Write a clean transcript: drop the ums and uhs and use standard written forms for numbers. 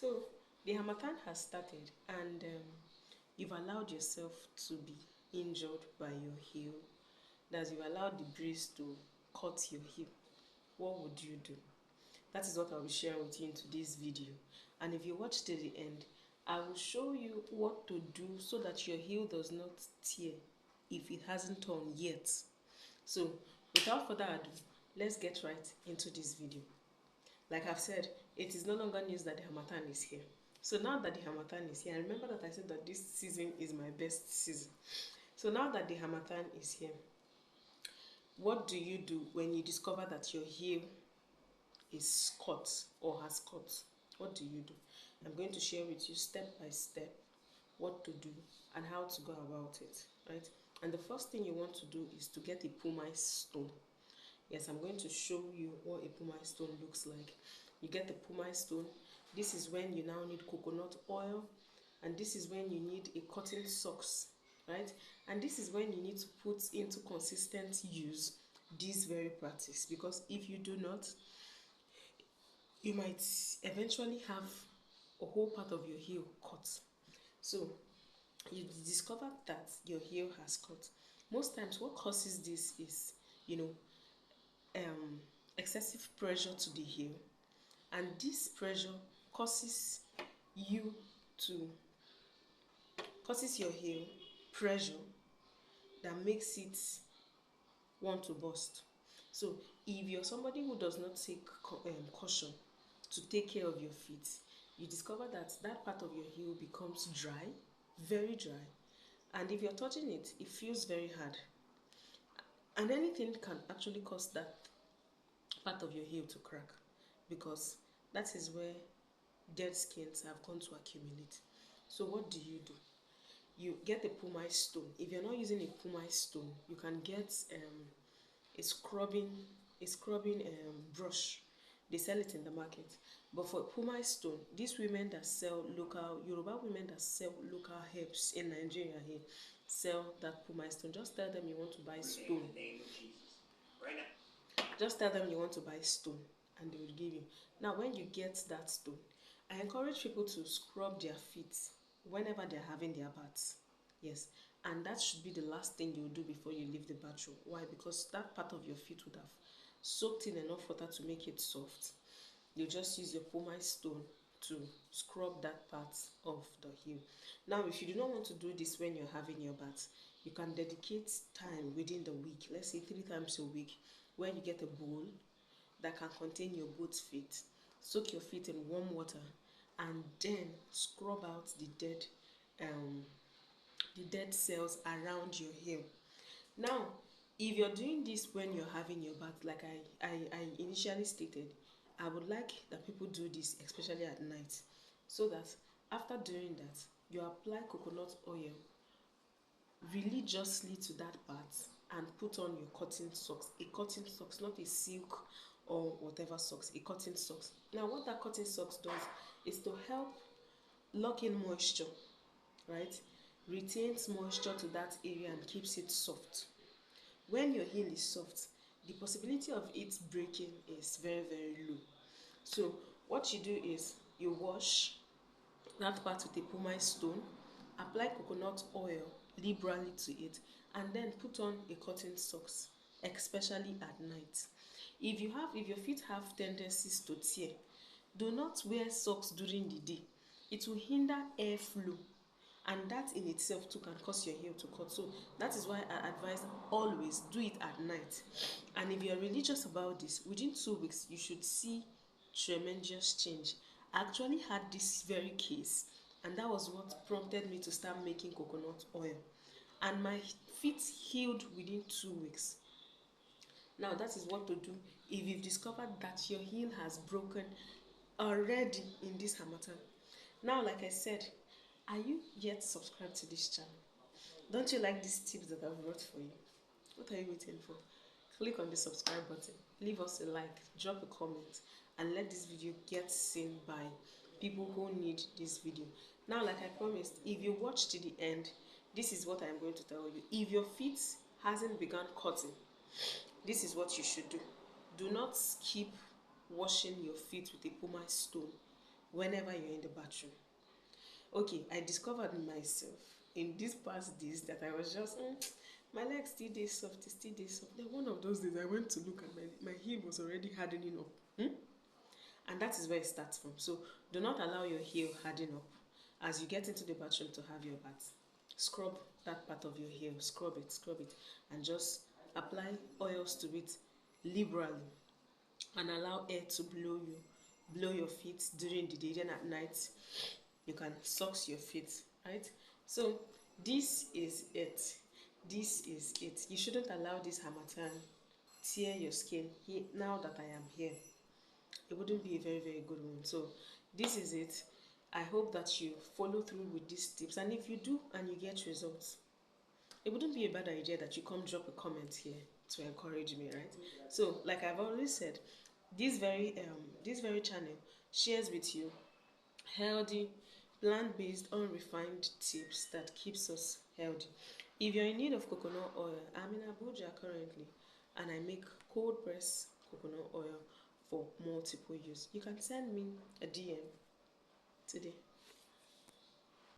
So the Harmattan has started, and you've allowed yourself to be injured by your heel. That you allowed the breeze to cut your heel. What would you do? That is what I'll be sharing with you in today's video. And if you watch till the end, I will show you what to do so that your heel does not tear if it hasn't torn yet. So without further ado, let's get right into this video. Like I've said, it is no longer news that the Harmattan is here. So now that the Harmattan is here, and remember that I said that this season is my best season. So now that the Harmattan is here, what do you do when you discover that your heel is cut or has cut? What do you do? I'm going to share with you step by step what to do and how to go about it, right? And the first thing you want to do is to get a pumice stone. Yes, I'm going to show you what a pumice stone looks like. You get the pumice stone. This is when you now need coconut oil, and this is when you need a cotton socks, right? And this is when you need to put into consistent use this very practice, because if you do not, you might eventually have a whole part of your heel cut. So you discover that your heel has cut. Most times what causes this is, excessive pressure to the heel, and this pressure causes you to causes your heel pressure that makes it want to burst. So if you're somebody who does not take caution to take care of your feet, you discover that that part of your heel becomes dry, very dry, and if you're touching it, it feels very hard, and anything can actually cause that part of your heel to crack, because that is where dead skins have gone to accumulate. So what do? You get a pumice stone. If you're not using a pumice stone, you can get a scrubbing brush. They sell it in the market. But for pumice stone, these women that sell local Yoruba women that sell local herbs in Nigeria here sell that pumice stone. Just tell them you want to buy stone. Just tell them you want to buy stone and they will give you. Now, when you get that stone, I encourage people to scrub their feet whenever they're having their baths. Yes, and that should be the last thing you do before you leave the bathroom. Why? Because that part of your feet would have soaked in enough water to make it soft. You just use your pumice stone to scrub that part of the heel. Now, if you do not want to do this when you're having your bath, you can dedicate time within the week, let's say 3 times a week, where you get a bowl that can contain your both feet. Soak your feet in warm water and then scrub out the dead cells around your heel. Now, if you're doing this when you're having your bath, like I initially stated, I would like that people do this especially at night, so that after doing that, you apply coconut oil religiously to that part and put on your cotton socks. A cotton socks, not a silk or whatever socks, a cotton socks. Now, what that cotton socks does is to help lock in moisture, right? Retains moisture to that area and keeps it soft. When your heel is soft, the possibility of it breaking is very, very low. So what you do is you wash that part with a pumice stone, apply coconut oil liberally to it, and then put on a cotton socks, especially at night. If your feet have tendencies to tear, do not wear socks during the day. It will hinder airflow, and that in itself too can cause your heel to cut. So that is why I advise always do it at night. And if you are religious about this, within 2 weeks you should see tremendous change. I actually had this very case, and that was what prompted me to start making coconut oil, and my feet healed within 2 weeks. Now, that is what to do if you've discovered that your heel has broken already in this Harmattan. Now, like I said, are you yet subscribed to this channel? Don't you like these tips that I've brought for you? What are you waiting for? Click on the subscribe button, leave us a like, drop a comment, and let this video get seen by people who need this video. Now, like I promised, if you watch to the end, this is what I'm going to tell you. If your feet hasn't begun cutting, this is what you should do. Do not skip washing your feet with a pumice stone. whenever you're in the bathroom. Okay, I discovered myself in these past days that I was just, my legs still dey soft, it still dey soft. Then one of those days I went to look and my heel was already hardening up. And that is where it starts from. So do not allow your heel harden up. As you get into the bathroom to have your bath, scrub that part of your heel, scrub it, and just apply oils to it liberally and allow air to blow your feet during the day. Then at night you can socks your feet, right? So this is it. This is it. You shouldn't allow this harmattan tear your skin. Now that I am here, it wouldn't be a very, very good one. So this is it. I hope that you follow through with these tips, and if you do and you get results, it wouldn't be a bad idea that you come drop a comment here to encourage me, right? So like I've always said, this very channel shares with you healthy, plant-based, unrefined tips that keeps us healthy. If you're in need of coconut oil, I'm in Abuja currently, and I make cold press coconut oil for multiple use. You can send me a DM today.